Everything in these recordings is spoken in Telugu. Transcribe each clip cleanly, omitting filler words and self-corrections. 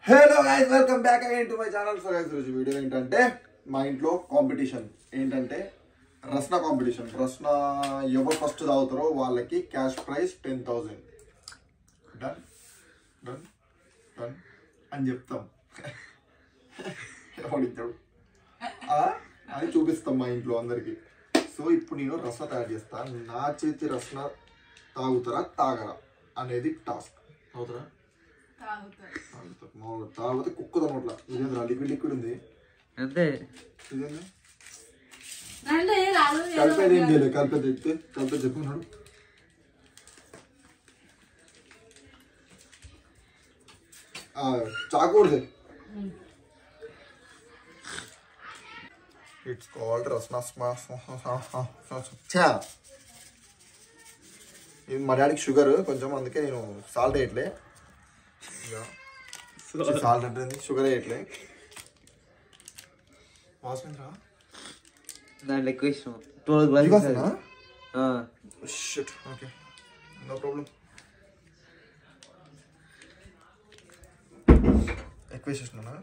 Hello guys welcome back again to my channel. So guys ఈరోజు వీడియో ఏంటంటే మా ఇంట్లో కాంపిటీషన్ ఏంటంటే రస్నా కాంపిటీషన్. రస్నా ఎవరు ఫస్ట్ తాగుతారో వాళ్ళకి cash prize 10,000. Done done done అని చెప్తాం. ఎవడిచ్చాడు అని చూపిస్తాం మా ఇంట్లో అందరికి. సో ఇప్పుడు నేను రస్నా తయారు చేస్తాను. నా చేతి రస్నా తాగుతారా తాగరా అనేది టాస్క్. తాగుతారా? తాగితే కుక్కదా నోట్ల. ఇదేంద్రా లిక్విడ్ లిక్విడ్ ఉంది అంతే. ఇదేంది కలిపేది ఏం చేయలేదు. కలిపేది చెప్పుకున్నాడు. చాకూడదు. It's called Rasna. ఇది మా డాడీకి షుగర్ కొంచెం, అందుకే నేను సాల్ట్ వేయట్లే. సాల్ట్ అంటే షుగర్ వేయట్లే. వాసన దాంట్లో ఎక్కువ ఇష్టం. 12 glasses. Shit okay no problem. ఎక్కువ వేసేస్తున్నా.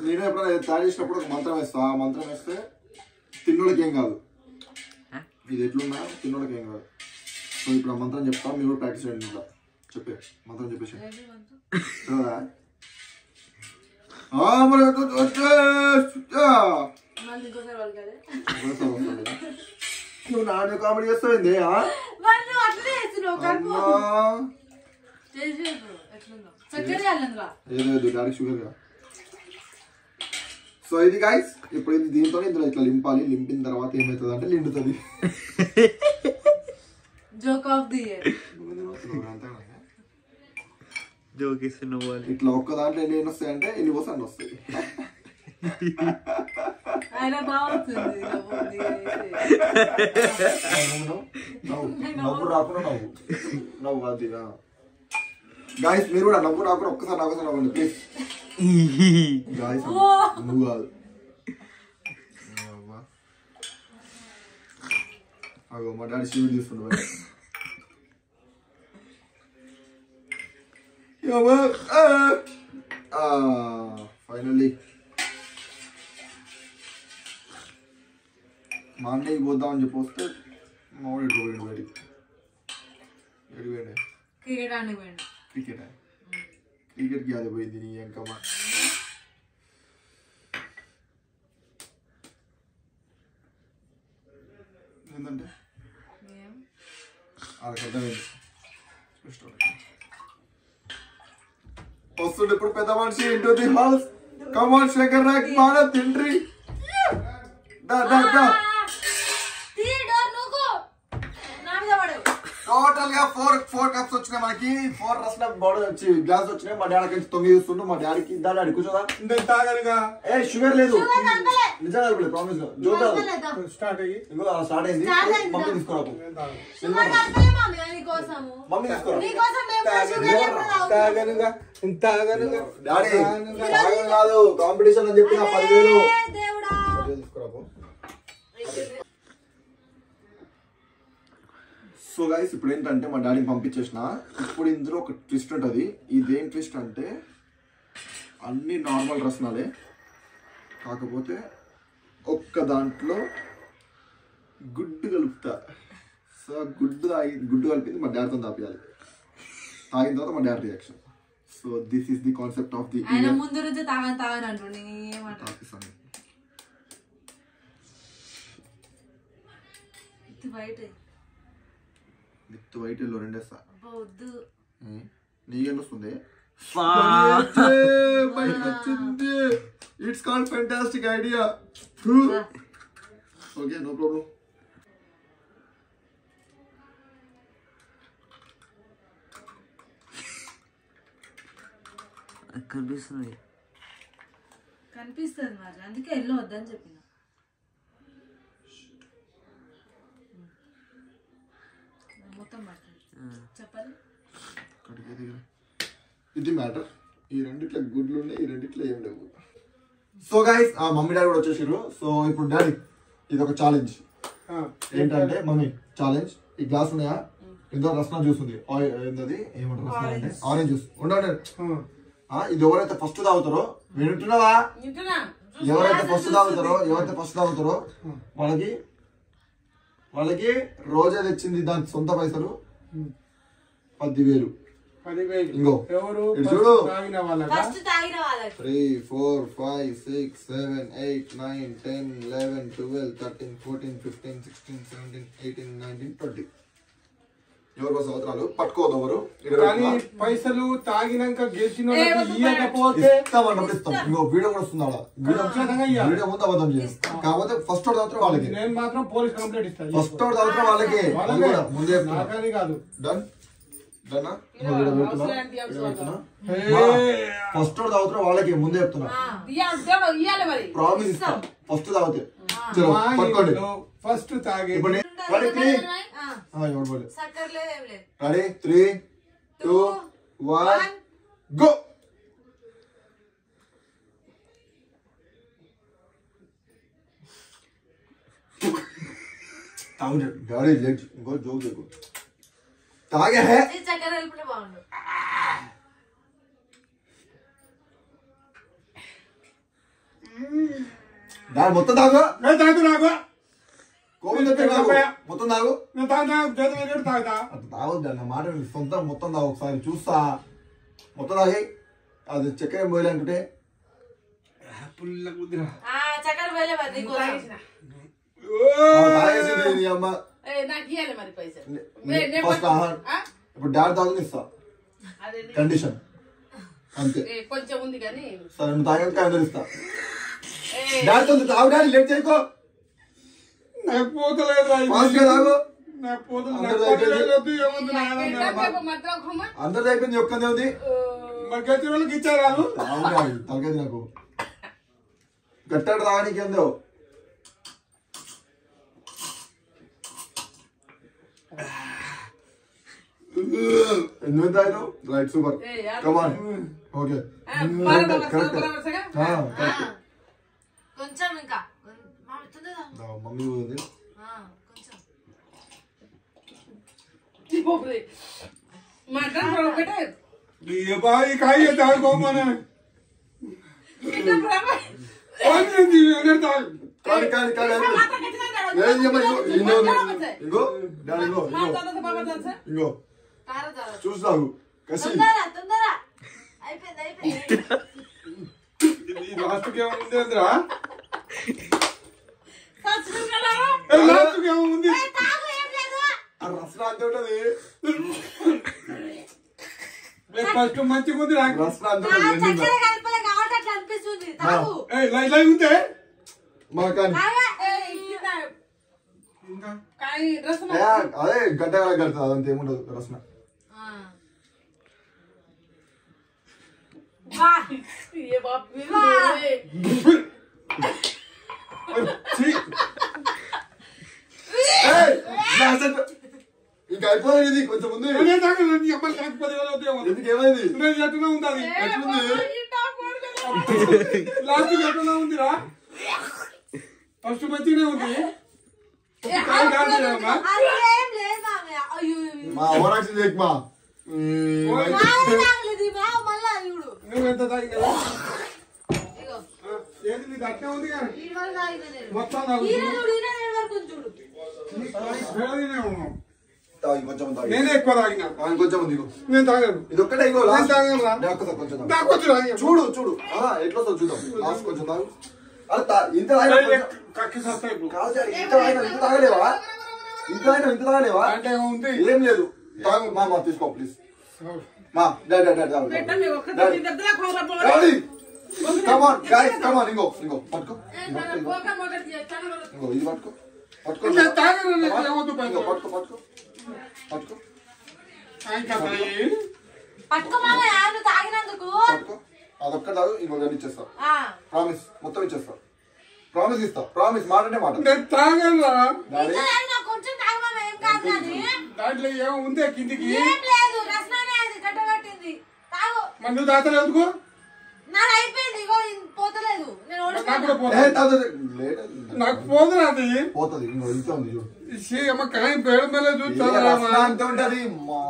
నేను ఎప్పుడైనా తయారు చేసినప్పుడు ఒక మంత్రం వేస్తా. ఆ మంత్రం వేస్తే తిన్నోళ్ళకి ఏం కాదు. ఇది ఎట్లున్నా తిన్నోళ్ళకి ఏం కాదు. సో ఇప్పుడు ఆ మంత్రం చెప్తా, మీరు కూడా ప్రాక్టీస్ చేయండి. ఇంకా చెప్పే మంత్రం చెప్పేసి నువ్వు నాన్న కామెడీ చేస్తావేంది? ఏదో డాడీ షుగర్ గా. సో ఇది గైస్ ఇప్పుడు ఇది దీంతో ఇందులో ఇట్లా లింపాలి. లింపిన తర్వాత ఏమవుతుంది అంటే లిండుతుంది. ఇట్లా ఒక్క దాంట్లో ఎన్ని వస్తాయి అంటే ఎన్ని పోసి అన్ని వస్తాయి. నవ్వు రాకుండా నవ్వు అది గాయస్. మీరు కూడా నవ్వు రాకుండా ఒక్కసారి నవ్వండి ప్లీజ్ గాయస్. నువ్వు కాదు అగో మా డాడీ షీట్ తీసుకుంటాడు. ఫైనల్లీ మా అన్నయ్యకి పోద్దామని చెప్పి వస్తే మా వాడు పోయాడు బయటికి. క్రికెట్కి అది పోయింది నీ ఎంకమ్మ. ఏంటంటే అది అర్థమైంది. వస్తుండే ఇప్పుడు పెద్ద మనిషి ఇంటూ ది హౌస్. కమాన్ శేఖర్ నాయక్ మాన తిండ్రి. టోటల్ గా 4 కప్స్ వచ్చినాయి మనకి. 4 రస్నా బాడీ వచ్చి గ్లాస్ వచ్చినాయి. మా డాడీ కొంచెం తొంగి చూస్తుండు. మా డాడీకి డాడీ కూర్చోదా తాగనుగా. ఏ షుగర్ లేదు నిజంగా ప్రామిస్ గా. స్టార్ట్ అయింది. మమ్మీ తీసుకోరాకు. మమ్మీ తీసుకోరాకు. డాడీ కాదు కాంపిటీషన్ అని చెప్పి 10,000 తీసుకురాకు. సో గైస్ ఇప్పుడు ఏంటంటే మా డాడీని పంపించేసిన. ఇప్పుడు ఇందులో ఒక ట్విస్ట్ ఉంటుంది. ఇదేం ట్విస్ట్ అంటే అన్ని నార్మల్ రస్నాలే, కాకపోతే ఒక్క దాంట్లో గుడ్డు కలుపుతా. సో గుడ్డు కలిపింది మా డాడీతో తాపియాలి. తాగిన తర్వాత మా daddy reaction. So this is the concept of the with white yellow రెండేస్తా. నీకెళ్ళి వస్తుంది. It's called fantastic idea. Okay no problem. కనిపిస్తుంది మరి అందుకే ఎల్లో వద్దని చెప్పిన. మొత్తం చెప్పాలి ఇది మ్యాటర్. ఈ రెండిట్లో గుడ్లు ఉన్నాయి, ఈ రెండిట్లో ఏం లేవు. సో గైస్ మమ్మీ డాడీ కూడా వచ్చేసారు. సో ఇప్పుడు డాడీ ఇది ఒక ఛాలెంజ్. ఏంటంటే మమ్మీ ఛాలెంజ్, ఈ గ్లాస్ ఉన్నాయా, ఇందులో రస్నా జ్యూస్ ఉంది. ఏంటది ఏమంటారు రస్నా అంటే ఆరెంజ్ జ్యూస్ ఉండండి. ఇది ఎవరైతే ఫస్ట్ తాగుతారో వింటున్నావా, ఎవరైతే ఫస్ట్ తాగుతారో వాళ్ళకి రోజే తెచ్చింది దాని సొంత పైసలు 10,000. ఇంకో చూడు 3, 4, 5, 6, 7, 8, 9, 10, 11, 12, 13, 14, 15, 16, 17, 18, 19, 20. ఎవరికో సంవత్సరాలు పట్టుకోదు ఎవరు. పైసలు తాగినాక గెలిచిన ఇస్తాం. ఇంకో వీడియో కూడా వస్తుంది. వీడియో ముందు అబద్ధం చేయాలి. కాకపోతే ఫస్ట్ తాగుతారు వాళ్ళకి. నేను మాత్రం పోలీస్ కంప్లైంట్ ఇస్తాను. ఫస్ట్ తాగుతారు వాళ్ళకి ముందే కాదు. డన్ ఫస్ట్ తాగుతారు వాళ్ళకి ముందే చెప్తున్నా. ప్రామిస్ ఇస్తా ఫస్ట్ తాగితే. పట్టుకోండి ఫస్ట్ తాగి. Ready 3, 2, 1 go. డాడీ లెట్ ఇంకో జోక్ देखो తాగే హే చక్కెర వెళ్ళిపోతే బాగుండు. డాడీ మొత్తం తాగు. తాగు కోపం చెప్పే మొత్తం తాగు. తాగొద్దు నా మాట సొంతం మొత్తం తాగు. ఒకసారి చూస్తా మొత్తం తాగి. అది చక్కెర ఏం పోయలే అనుకుంటే చక్కెర పోయలే అమ్మ ఇప్పుడు డాడీ తాగుని ఇస్తా కండిషన్ అంతే. కొంచెం ఉంది కానీ సరే నువ్వు తాగాక అందరు ఇస్తా. డాడీతో తాగు. డాడీ లేట్ చేయకో. నాకు పోతలేదు. అందరిది అయిపోయింది. ఒక్కదే ఉంది. వాళ్ళకి ఇచ్చారు తలకేది నాకు గట్టాడు తాగడానికి ఏందో. ఎన్ని తాగినావు? Right super. కమాన్ ఓకే కొంచెం ఇంకా మమ్మీ ఉంది. ఇంకో చూస్తావు కసి లాస్ట్కి ఏముంది లాస్ట్కి ఏముంది రసన అంతే ఉంటది. ఫస్ట్ మంచిగా ఉంది. రసన అంతే ఉంటే మా అదే గడ్డ కడుతుంది. అదంతా ఏముండదు రసన. ఇంకా అయిపోయింది కొంచెం ఉంది. ఎందుకు ఏమైంది? లాస్ట్ ఎట్లా ఉందిరా? ఫస్ట్ మంచిగానే ఉంది. మా ఓరాక్షన్ చేయకు మా. నువ్వెంత తాగినావా? ఏది నీది అట్లా ఉంది కానీ మొత్తం నేనే ఎక్కువ తాగినా. కొంచెం ఉంది. నేను తాగాను. ఇది ఒక్కటే ఇంకో కొంచెం చూడు చూడు ఎట్లా చూద్దాం. లాస్ట్ కొంచెం తాగు. ఇంత కక్కి సత్తా ఇప్పుడు ఇంత తాగలేవా? ఇంత తాగలేవా? అంటే ఉంది ఏం లేదు. తాగు మా తీసుకో ప్లీజ్. మా కమాన్ ఇంకో పట్టుకో. ఇంకో ఇది పట్టుకో. అదొక్క తాగు. ఇంకో ఇచ్చేస్తా. ప్రామిస్ మొత్తం ఇచ్చేస్తా. ప్రామిస్ ఇస్తా. ప్రామిస్ మాట అంటే మాట. దాంట్లో ఏమో ఉందే కిందికి మరి నువ్వు తాతలు ఎందుకు నాది అయిపోయింది ఇగో పోతలేదు నేను నాకు ఓడిపోయినా. కూడా పోతుంది. నాకు పోతుంది అది పోతుంది ఇంకో ఇంత ఉంది చూడు అమ్మ కాయ పేడం ಮೇಲೆ ఏ చూస్తారా రసన అంత ఉంటది మా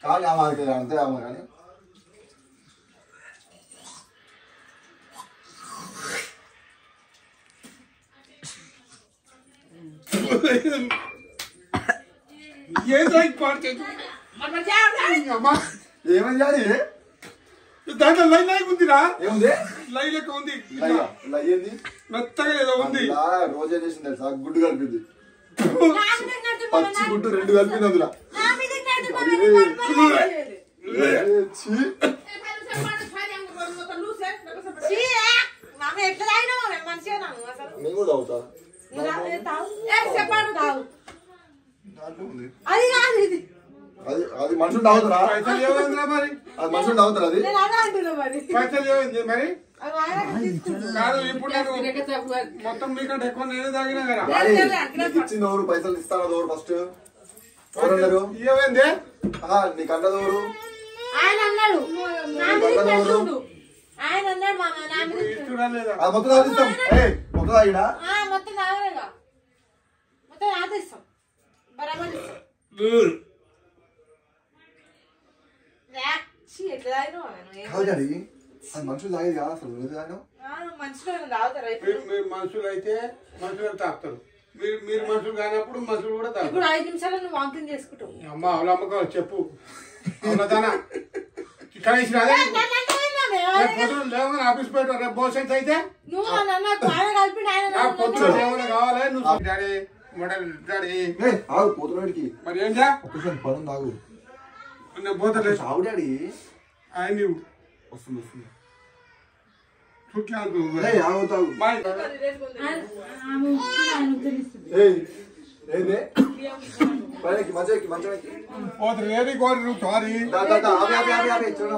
కానీ అమ్మ అంతే అమ్మ కానీ ఏదై పార్చేది మరి మరి చేయాలి. అమ్మా ఏమని చేయాలి దాంట్లో లై లై ఉందిరా ఏముంది లై లెక్క ఉంది లయ్యింది మెత్తగా ఏదో ఉంది రోజే చేసింది తెలుసా గుడ్డు కలిపింది నా మీద కడుతున్నావు, పచ్చి గుడ్డు రెండు కలిపింది అందులో నా మీద కడుతున్నావు, నేను పడుకోలేదు. ఛీ. ఛీ, మామ ఎట్లా తాగినావు? నేను మంచిగా తాగు అసలు. నేను కూడా తాగుతా నువ్వు తాగు. చెప్పాడు తాగు. దాంట్లో ఉంది అది కాదు ఇది. అది అది మనుషులు తాగుతారా పైసలు ఏమైందిరా మరి అది మనుషులు తాగుతారా అది నేను అదే అంటున్నా మరి. పైసలు ఏమైంది మరి అది ఆయన తీసుకుంటున్నా. కాదు ఇప్పుడు నేను మొత్తం మీకంటే ఎక్కువ నేనే తాగినా కదా డాడీ, నీకు ఇచ్చింది ఎవరు పైసలు ఇస్తాను ఎవరు ఫస్ట్ ఎవరన్నారు ఏమైంది నీకు అన్నది ఎవరు ఆయన అన్నాడు నా మీద కడుతుండు. ఆయన అన్నాడు మామ నా మీద కడుతుండు. ఇస్తుడా లేదా అది మొత్తం తాగిస్తాం మొత్తం తాగినా మొత్తం తాగలేగా మొత్తం నాతో ఇస్తాం బరాబర్ ఇస్తాం. ఛీ, ఎట్లా తాగినావు ఆయన? ఏం కాదు డాడీ అది మనుషులు తాగేది కాదు అసలు నువ్వు తాగినావు మనుషులు తాగుతారా ఇప్పుడు? మీరు మనుషులు అయితే మనుషులు తాగుతారు మీరు మనుషులు కానప్పుడు మనుషులు కూడా తాగుతారు ఇప్పుడు 5 నిమిషాలు నువ్వు వాకింగ్ చేసుకుంటావు. అమ్మ అవును అమ్మకం చెప్పు అవునదానా కనీసం అదే పొద్దున లేవని ఆఫీస్ పెట్టు రేపు భోజనం అయితే నువ్వు నన్ను ఆయన కలిపి ఆయన నా పొద్దున లేవని కావాలి నువ్వు డాడీ మోడల్ డాడీ ఆగు పోతున్నాడికి మరి ఏం చే ఒక్కసారి పనుంది తాగు నేను పోతలేదు చావు డాడీ ఆయన నువ్వు వస్తుంది వస్తుంది చుట్టాలు ఆగు తాగు ఏంది పైనకి మంచి మంచి పోతుంది ఏది కోరి నువ్వు సారీ ఆపి ఆపి ఆపి ఆపి చూడ